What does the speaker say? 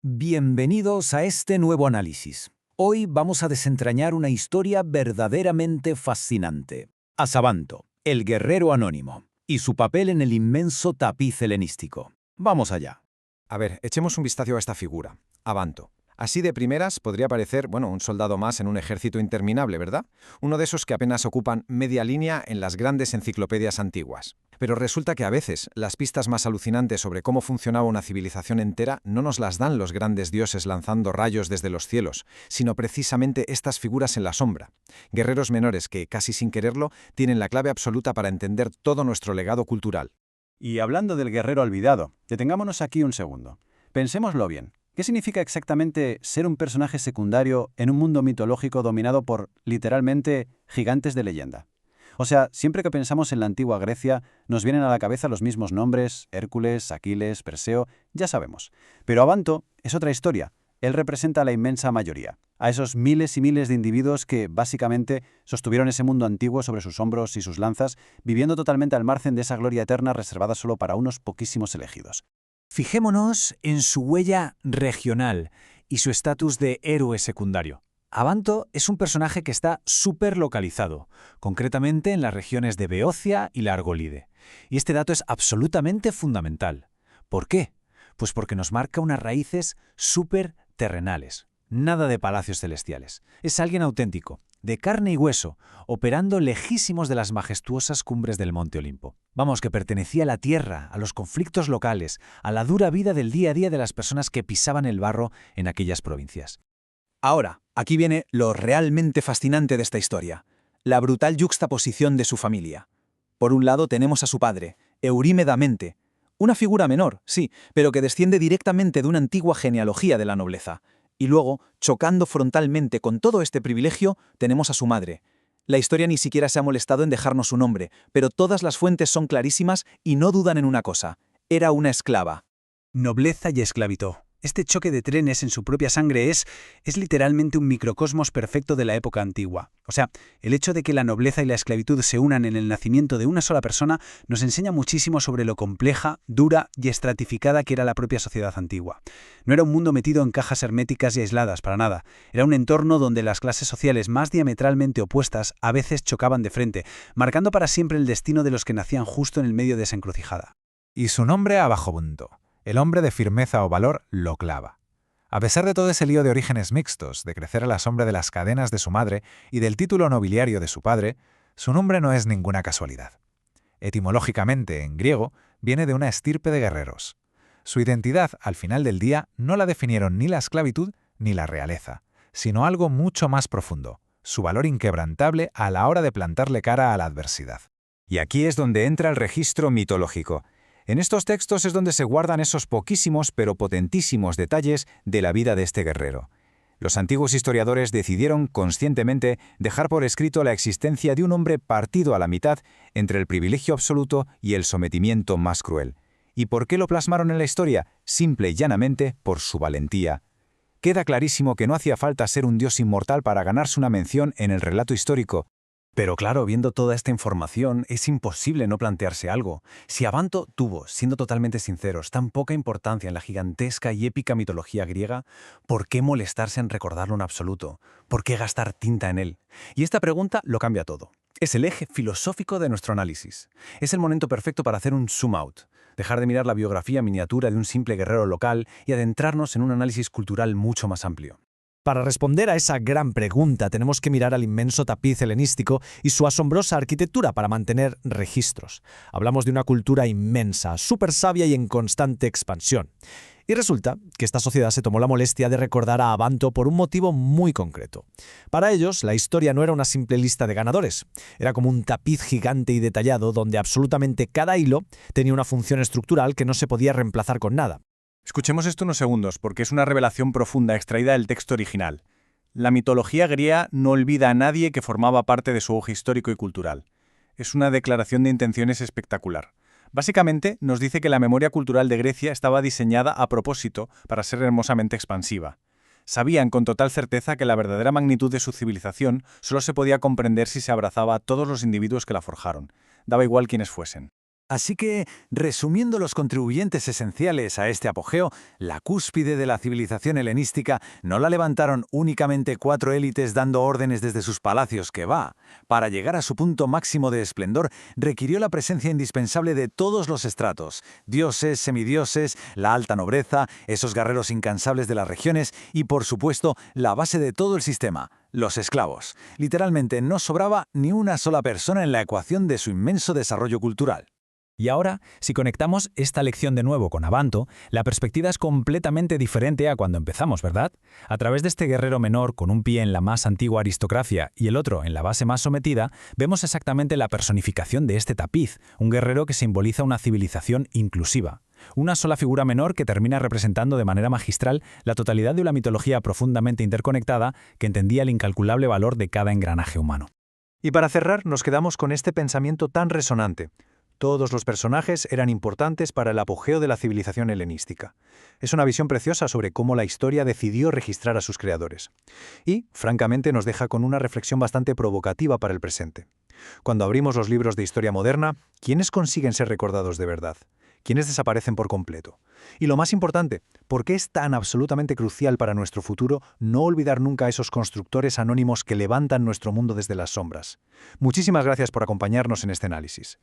Bienvenidos a este nuevo análisis. Hoy vamos a desentrañar una historia verdaderamente fascinante. Asabanto, el guerrero anónimo, y su papel en el inmenso tapiz helenístico. Vamos allá. A ver, echemos un vistazo a esta figura, Abanto. Así de primeras podría parecer, un soldado más en un ejército interminable, ¿verdad? Uno de esos que apenas ocupan media línea en las grandes enciclopedias antiguas. Pero resulta que a veces las pistas más alucinantes sobre cómo funcionaba una civilización entera no nos las dan los grandes dioses lanzando rayos desde los cielos, sino precisamente estas figuras en la sombra. Guerreros menores que, casi sin quererlo, tienen la clave absoluta para entender todo nuestro legado cultural. Y hablando del guerrero olvidado, detengámonos aquí un segundo. Pensémoslo bien. ¿Qué significa exactamente ser un personaje secundario en un mundo mitológico dominado por, literalmente, gigantes de leyenda? O sea, siempre que pensamos en la antigua Grecia, nos vienen a la cabeza los mismos nombres: Hércules, Aquiles, Perseo, ya sabemos. Pero Abanto es otra historia. Él representa a la inmensa mayoría, a esos miles y miles de individuos que, básicamente, sostuvieron ese mundo antiguo sobre sus hombros y sus lanzas, viviendo totalmente al margen de esa gloria eterna reservada solo para unos poquísimos elegidos. Fijémonos en su huella regional y su estatus de héroe secundario. Abanto es un personaje que está súper localizado, concretamente en las regiones de Beocia y la Argólide. Y este dato es absolutamente fundamental. ¿Por qué? Pues porque nos marca unas raíces súper terrenales. Nada de palacios celestiales. Es alguien auténtico, de carne y hueso, operando lejísimos de las majestuosas cumbres del Monte Olimpo. Vamos, que pertenecía a la tierra, a los conflictos locales, a la dura vida del día a día de las personas que pisaban el barro en aquellas provincias. Ahora, aquí viene lo realmente fascinante de esta historia, la brutal yuxtaposición de su familia. Por un lado tenemos a su padre, Eurímeda Mente, una figura menor, sí, pero que desciende directamente de una antigua genealogía de la nobleza. Y luego, chocando frontalmente con todo este privilegio, tenemos a su madre. La historia ni siquiera se ha molestado en dejarnos su nombre, pero todas las fuentes son clarísimas y no dudan en una cosa: era una esclava. Nobleza y esclavitud. Este choque de trenes en su propia sangre es literalmente un microcosmos perfecto de la época antigua. O sea, el hecho de que la nobleza y la esclavitud se unan en el nacimiento de una sola persona nos enseña muchísimo sobre lo compleja, dura y estratificada que era la propia sociedad antigua. No era un mundo metido en cajas herméticas y aisladas, para nada. Era un entorno donde las clases sociales más diametralmente opuestas a veces chocaban de frente, marcando para siempre el destino de los que nacían justo en el medio de esa encrucijada. Y su nombre Abajobunto. El hombre de firmeza o valor lo clava. A pesar de todo ese lío de orígenes mixtos, de crecer a la sombra de las cadenas de su madre y del título nobiliario de su padre, su nombre no es ninguna casualidad. Etimológicamente, en griego, viene de una estirpe de guerreros. Su identidad, al final del día, no la definieron ni la esclavitud ni la realeza, sino algo mucho más profundo: su valor inquebrantable a la hora de plantarle cara a la adversidad. Y aquí es donde entra el registro mitológico. En estos textos es donde se guardan esos poquísimos pero potentísimos detalles de la vida de este guerrero. Los antiguos historiadores decidieron conscientemente dejar por escrito la existencia de un hombre partido a la mitad entre el privilegio absoluto y el sometimiento más cruel. ¿Y por qué lo plasmaron en la historia? Simple y llanamente por su valentía. Queda clarísimo que no hacía falta ser un dios inmortal para ganarse una mención en el relato histórico. Pero claro, viendo toda esta información, es imposible no plantearse algo. Si Abanto tuvo, siendo totalmente sinceros, tan poca importancia en la gigantesca y épica mitología griega, ¿por qué molestarse en recordarlo en absoluto? ¿Por qué gastar tinta en él? Y esta pregunta lo cambia todo. Es el eje filosófico de nuestro análisis. Es el momento perfecto para hacer un zoom out, dejar de mirar la biografía miniatura de un simple guerrero local y adentrarnos en un análisis cultural mucho más amplio. Para responder a esa gran pregunta tenemos que mirar al inmenso tapiz helenístico y su asombrosa arquitectura para mantener registros. Hablamos de una cultura inmensa, súper sabia y en constante expansión. Y resulta que esta sociedad se tomó la molestia de recordar a Abanto por un motivo muy concreto. Para ellos, la historia no era una simple lista de ganadores. Era como un tapiz gigante y detallado donde absolutamente cada hilo tenía una función estructural que no se podía reemplazar con nada. Escuchemos esto unos segundos, porque es una revelación profunda extraída del texto original. La mitología griega no olvida a nadie que formaba parte de su auge histórico y cultural. Es una declaración de intenciones espectacular. Básicamente, nos dice que la memoria cultural de Grecia estaba diseñada a propósito para ser hermosamente expansiva. Sabían con total certeza que la verdadera magnitud de su civilización solo se podía comprender si se abrazaba a todos los individuos que la forjaron. Daba igual quiénes fuesen. Así que, resumiendo los contribuyentes esenciales a este apogeo, la cúspide de la civilización helenística no la levantaron únicamente 4 élites dando órdenes desde sus palacios, que va. Para llegar a su punto máximo de esplendor, requirió la presencia indispensable de todos los estratos: dioses, semidioses, la alta nobleza, esos guerreros incansables de las regiones y, por supuesto, la base de todo el sistema: los esclavos. Literalmente no sobraba ni una sola persona en la ecuación de su inmenso desarrollo cultural. Y ahora, si conectamos esta lección de nuevo con Abanto, la perspectiva es completamente diferente a cuando empezamos, ¿verdad? A través de este guerrero menor con un pie en la más antigua aristocracia y el otro en la base más sometida, vemos exactamente la personificación de este tapiz, un guerrero que simboliza una civilización inclusiva. Una sola figura menor que termina representando de manera magistral la totalidad de una mitología profundamente interconectada que entendía el incalculable valor de cada engranaje humano. Y para cerrar, nos quedamos con este pensamiento tan resonante. Todos los personajes eran importantes para el apogeo de la civilización helenística. Es una visión preciosa sobre cómo la historia decidió registrar a sus creadores. Y, francamente, nos deja con una reflexión bastante provocativa para el presente. Cuando abrimos los libros de historia moderna, ¿quiénes consiguen ser recordados de verdad? ¿Quiénes desaparecen por completo? Y lo más importante, ¿por qué es tan absolutamente crucial para nuestro futuro no olvidar nunca a esos constructores anónimos que levantan nuestro mundo desde las sombras? Muchísimas gracias por acompañarnos en este análisis.